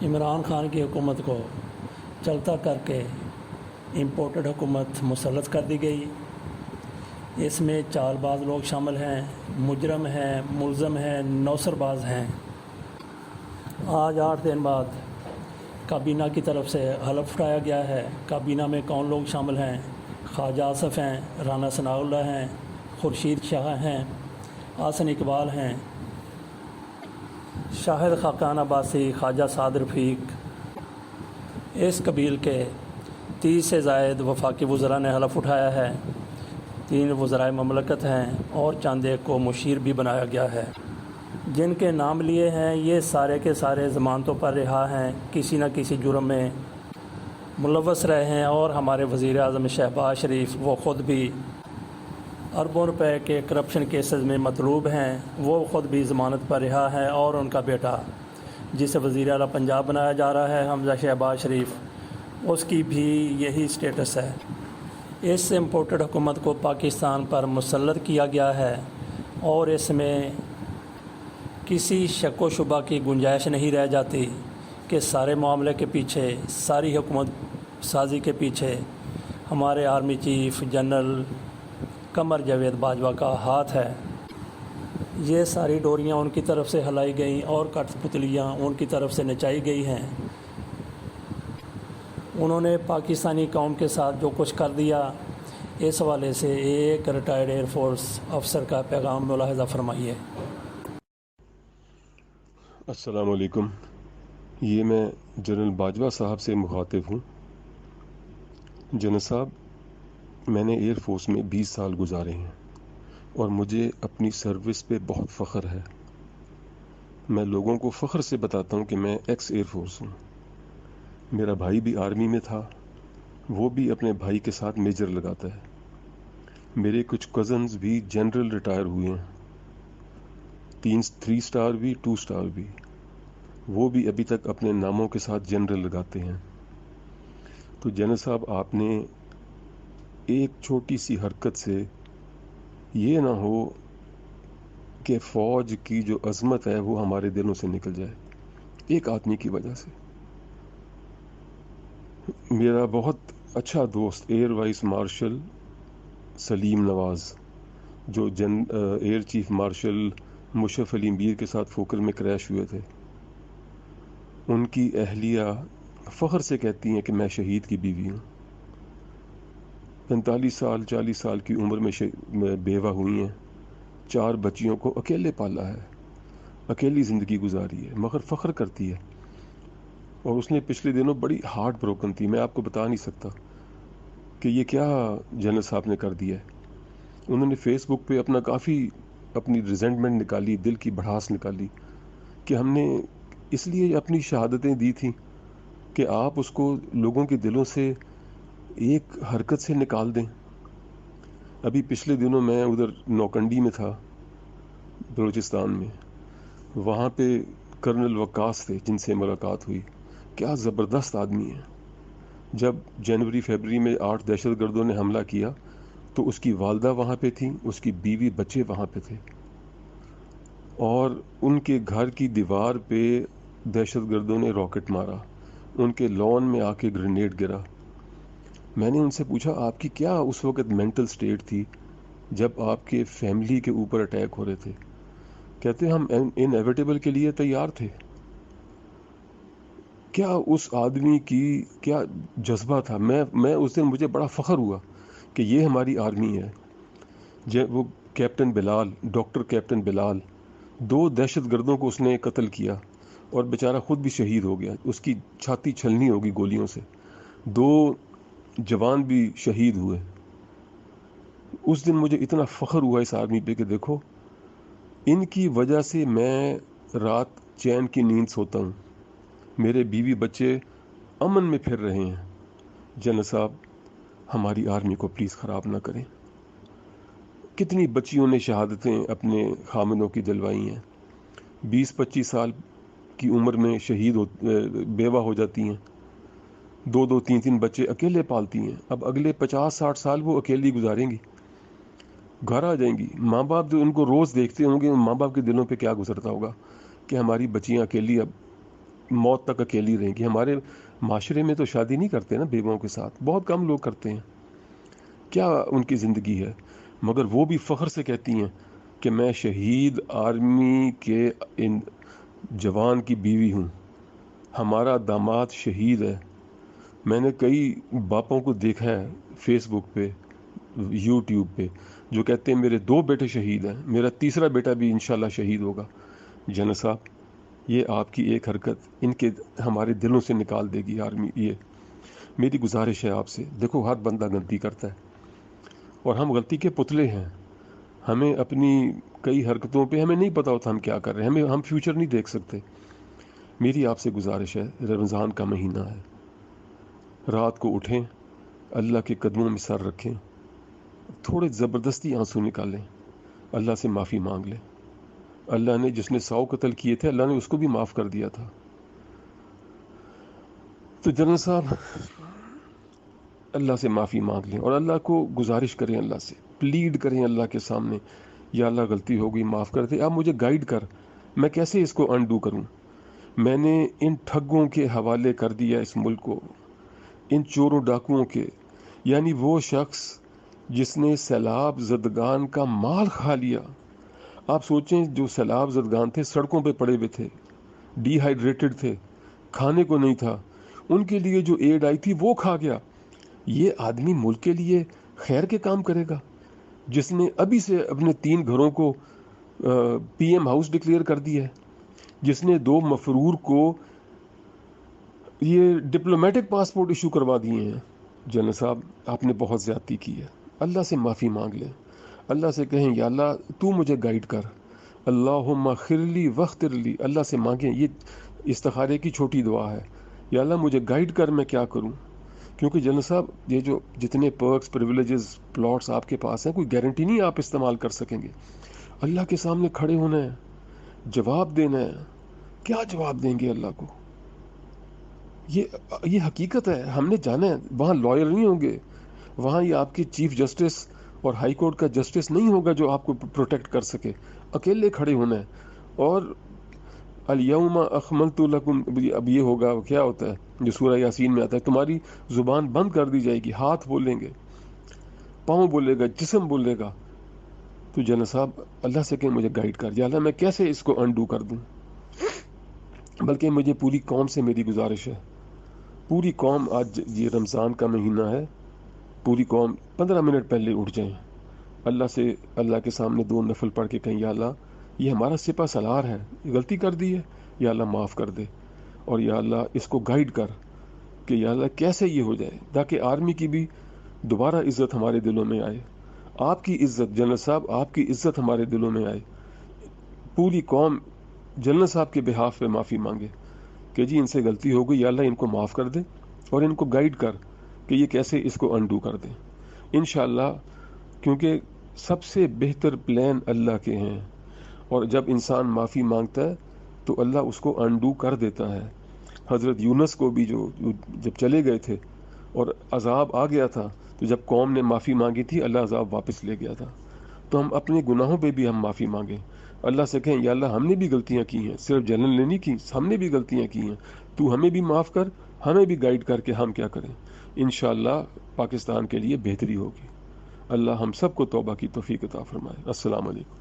عمران خان کی حکومت کو چلتا کر کے امپورٹڈ حکومت مسلط کر دی گئی۔ اس میں چال باز لوگ شامل ہیں، مجرم ہیں، ملزم ہیں، نوسر باز ہیں۔ آج 8 دن بعد کابینہ کی طرف سے حلف اٹھایا گیا ہے۔ کابینہ میں کون لوگ شامل ہیں؟ خواجہ آصف ہیں، رانا ثناء اللہ ہیں، خورشید شاہ ہیں، حسن اقبال ہیں، شاہد خاقان عباسی، خواجہ سعد رفیق۔ اس قبیل کے 30 سے زائد وفاقی وزراء نے حلف اٹھایا ہے۔ 3 وزرائے مملکت ہیں اور چند ایک کو مشیر بھی بنایا گیا ہے۔ جن کے نام لیے ہیں یہ سارے کے سارے ضمانتوں پر رہا ہیں، کسی نہ کسی جرم میں ملوث رہے ہیں، اور ہمارے وزیر اعظم شہباز شریف وہ خود بھی اربوں روپے کے کرپشن کیسز میں مطلوب ہیں، وہ خود بھی ضمانت پر رہا ہے، اور ان کا بیٹا جسے وزیر اعلیٰ پنجاب بنایا جا رہا ہے حمزہ شہباز شریف، اس کی بھی یہی سٹیٹس ہے۔ اس امپورٹڈ حکومت کو پاکستان پر مسلط کیا گیا ہے اور اس میں کسی شک و شبہ کی گنجائش نہیں رہ جاتی کہ سارے معاملے کے پیچھے، ساری حکومت سازی کے پیچھے ہمارے army chief general Qamar Javed Bajwa کا ہاتھ ہے۔ یہ ساری ڈوریاں ان کی طرف سے ہلائی گئیں اور کٹ پتلیاں ان کی طرف سے نچائی گئی ہیں۔ انہوں نے پاکستانی قوم کے ساتھ جو کچھ کر دیا، اس حوالے سے ایک ریٹائرڈ ایئر فورس افسر کا پیغام ملاحظہ فرمائیے۔ السلام علیکم۔ یہ میں جنرل باجوہ صاحب سے مخاطب ہوں۔ جنرل صاحب، میں نے ایئر فورس میں 20 سال گزارے ہیں اور مجھے اپنی سروس پہ بہت فخر ہے۔ میں لوگوں کو فخر سے بتاتا ہوں کہ میں ایکس ایئر فورس ہوں۔ میرا بھائی بھی آرمی میں تھا، وہ بھی اپنے بھائی کے ساتھ میجر لگاتا ہے۔ میرے کچھ کزنز بھی جنرل ریٹائر ہوئے ہیں، 3 سٹار بھی، 2 سٹار بھی، وہ بھی ابھی تک اپنے ناموں کے ساتھ جنرل لگاتے ہیں۔ تو جنرل صاحب، آپ نے ایک چھوٹی سی حرکت سے یہ نہ ہو کہ فوج کی جو عظمت ہے وہ ہمارے دلوں سے نکل جائے، ایک آدمی کی وجہ سے۔ میرا بہت اچھا دوست ایئر وائس مارشل سلیم نواز، جو ایئر چیف مارشل مشرف علی میر کے ساتھ فوکل میں کریش ہوئے تھے، ان کی اہلیہ فخر سے کہتی ہیں کہ میں شہید کی بیوی ہوں۔ 45 سال 40 سال کی عمر میں بیوہ ہوئی ہیں، 4 بچیوں کو اکیلے پالا ہے، اکیلی زندگی گزاری ہے، مگر فخر کرتی ہے۔ اور اس نے پچھلے دنوں بڑی ہارٹ بروکن تھی، میں آپ کو بتا نہیں سکتا کہ یہ کیا جنرل صاحب نے کر دیا ہے۔ انہوں نے فیس بک پہ اپنی ریزنٹمنٹ نکالی، دل کی بھڑاس نکالی کہ ہم نے اس لیے اپنی شہادتیں دی تھیں کہ آپ اس کو لوگوں کے دلوں سے ایک حرکت سے نکال دیں۔ ابھی پچھلے دنوں میں ادھر نوکنڈی میں تھا، بلوچستان میں، وہاں پہ کرنل وقاص تھے جن سے ملاقات ہوئی۔ کیا زبردست آدمی ہے۔ جب جنوری فیبری میں 8 دہشت گردوں نے حملہ کیا تو اس کی والدہ وہاں پہ تھیں، اس کی بیوی بچے وہاں پہ تھے، اور ان کے گھر کی دیوار پہ دہشت گردوں نے راکٹ مارا، ان کے لان میں آ کے گرینیڈ گرا۔ میں نے ان سے پوچھا آپ کی کیا اس وقت مینٹل سٹیٹ تھی جب آپ کے فیملی کے اوپر اٹیک ہو رہے تھے؟ کہتے ہم انیویٹیبل کے لیے تیار تھے۔ کیا اس آدمی کی کیا جذبہ تھا۔ میں اس دن مجھے بڑا فخر ہوا کہ یہ ہماری آرمی ہے۔ وہ کیپٹن بلال، ڈاکٹر کیپٹن بلال، 2 دہشت گردوں کو اس نے قتل کیا اور بیچارہ خود بھی شہید ہو گیا، اس کی چھاتی چھلنی ہوگی گولیوں سے، 2 جوان بھی شہید ہوئے۔ اس دن مجھے اتنا فخر ہوا اس آرمی پہ کہ دیکھو، ان کی وجہ سے میں رات چین کی نیند سوتا ہوں، میرے بیوی بچے امن میں پھر رہے ہیں۔ جنرل صاحب، ہماری آرمی کو پلیز خراب نہ کریں۔ کتنی بچیوں نے شہادتیں اپنے خامدوں کی دلوائی ہیں، 20-25 سال کی عمر میں بیوہ ہو جاتی ہیں، 2-2 3-3 بچے اکیلے پالتی ہیں۔ اب اگلے 50-60 سال وہ اکیلی گزاریں گی، گھر آ جائیں گی۔ ماں باپ جو ان کو روز دیکھتے ہوں گے، ماں باپ کے دلوں پہ کیا گزرتا ہوگا کہ ہماری بچیاں اکیلی اب موت تک اکیلی رہیں گی. ہمارے معاشرے میں تو شادی نہیں کرتے نا بیووں کے ساتھ، بہت کم لوگ کرتے ہیں. کیا ان کی زندگی ہے، مگر وہ بھی فخر سے کہتی ہیں کہ میں شہید آرمی کے ان جوان کی بیوی ہوں، ہمارا داماد شہید ہے. میں نے کئی باپوں کو دیکھا ہے فیس بک پہ، یوٹیوب پہ، جو کہتے ہیں میرے 2 بیٹے شہید ہیں، میرا 3را بیٹا بھی انشاءاللہ شہید ہوگا. جنرل صاحب، یہ آپ کی ایک حرکت ان کے ہمارے دلوں سے نکال دے گی آرمی. یہ میری گزارش ہے آپ سے. دیکھو، ہر بندہ غلطی کرتا ہے اور ہم غلطی کے پتلے ہیں. ہمیں اپنی کئی حرکتوں پہ ہمیں نہیں پتا ہوتا ہم کیا کر رہے ہیں، ہم فیوچر نہیں دیکھ سکتے. میری آپ سے گزارش ہے، رمضان کا مہینہ ہے، رات کو اٹھیں، اللہ کے قدموں میں سر رکھیں، تھوڑے زبردستی آنسو نکالیں، اللہ سے معافی مانگ لیں. اللہ نے جس نے 100 قتل کیے تھے، اللہ نے اس کو بھی معاف کر دیا تھا. تو جنرل صاحب، اللہ سے معافی مانگ لیں اور اللہ کو گزارش کریں، اللہ سے پلیڈ کریں اللہ کے سامنے، یا اللہ غلطی ہو گئی، معاف کر دے، اب مجھے گائیڈ کر، میں کیسے اس کو انڈو کروں. میں نے ان ٹھگوں کے حوالے کر دیا اس ملک کو، ان چوروں ڈاکوؤں کے. یعنی وہ شخص جس نے سیلاب زدگان کا مال کھا لیا. آپ سوچیں، جو سیلاب زدگان تھے سڑکوں پہ پڑے ہوئے تھے، ڈی ہائیڈریٹڈ تھے، کھانے کو نہیں تھا، ان کے لیے جو ایڈ آئی تھی وہ کھا گیا. یہ آدمی ملک کے لیے خیر کے کام کرے گا، جس نے ابھی سے اپنے 3 گھروں کو پی ایم ہاؤس ڈکلیئر کر دیا ہے، جس نے 2 مفرور کو یہ ڈپلومیٹک پاسپورٹ ایشو کروا دیے ہیں. جنرل صاحب، آپ نے بہت زیادتی کی ہے. اللہ سے معافی مانگ لیں، اللہ سے کہیں یا اللہ تو مجھے گائیڈ کر، اللہم اغفرلی واغفر لی. اللہ سے مانگیں، یہ استخارے کی چھوٹی دعا ہے، یا اللہ مجھے گائیڈ کر، میں کیا کروں. کیونکہ جنرل صاحب، یہ جو جتنے پرکس، پریویلیجز، پلاٹس آپ کے پاس ہیں، کوئی گارنٹی نہیں آپ استعمال کر سکیں گے. اللہ کے سامنے کھڑے ہونا ہے، جواب دینا ہے. کیا جواب دیں گے اللہ کو؟ یہ حقیقت ہے. ہم نے جانا ہے، وہاں لائر نہیں ہوں گے، وہاں یہ آپ کی چیف جسٹس اور ہائی کورٹ کا جسٹس نہیں ہوگا جو آپ کو پروٹیکٹ کر سکے. اکیلے کھڑے ہونا ہے. اور الیوم اکملت لکم، اب یہ ہوگا، کیا ہوتا ہے جو سورہ یاسین میں آتا ہے، تمہاری زبان بند کر دی جائے گی، ہاتھ بولیں گے، پاؤں بولے گا، جسم بولے گا. تو جنرل صاحب، اللہ سے کہ مجھے گائیڈ کر، یا اللہ میں کیسے اس کو انڈو کر دوں. بلکہ مجھے پوری قوم سے میری گزارش ہے، پوری قوم، آج یہ رمضان کا مہینہ ہے، پوری قوم 15 منٹ پہلے اٹھ جائیں، اللہ سے، اللہ کے سامنے 2 نفل پڑھ کے کہیں یا اللہ یہ ہمارا سپہ سالار ہے، غلطی کر دی ہے، یا اللہ معاف کر دے، اور یا اللہ اس کو گائیڈ کر کہ یا اللہ کیسے یہ ہو جائے، تاکہ آرمی کی بھی دوبارہ عزت ہمارے دلوں میں آئے، آپ کی عزت، جنرل صاحب آپ کی عزت ہمارے دلوں میں آئے. پوری قوم جنرل صاحب کے بہاف پہ معافی مانگے کہ جی ان سے غلطی ہو گئی، یا اللہ ان کو معاف کر دے اور ان کو گائیڈ کر کہ یہ کیسے اس کو انڈو کر دیں. انشاءاللہ، کیونکہ سب سے بہتر پلان اللہ کے ہیں، اور جب انسان معافی مانگتا ہے تو اللہ اس کو انڈو کر دیتا ہے. حضرت یونس کو بھی جب چلے گئے تھے اور عذاب آ گیا تھا، تو جب قوم نے معافی مانگی تھی اللہ عذاب واپس لے گیا تھا. تو ہم اپنے گناہوں پہ بھی ہم معافی مانگیں، اللہ سے کہیں یا اللہ ہم نے بھی غلطیاں کی ہیں، صرف جنرل نے نہیں کی، ہم نے بھی غلطیاں کی ہیں، تو ہمیں بھی معاف کر، ہمیں بھی گائیڈ کر کے ہم کیا کریں. انشاءاللہ پاکستان کے لیے بہتری ہوگی. اللہ ہم سب کو توبہ کی توفیق عطا فرمائے. السلام علیکم.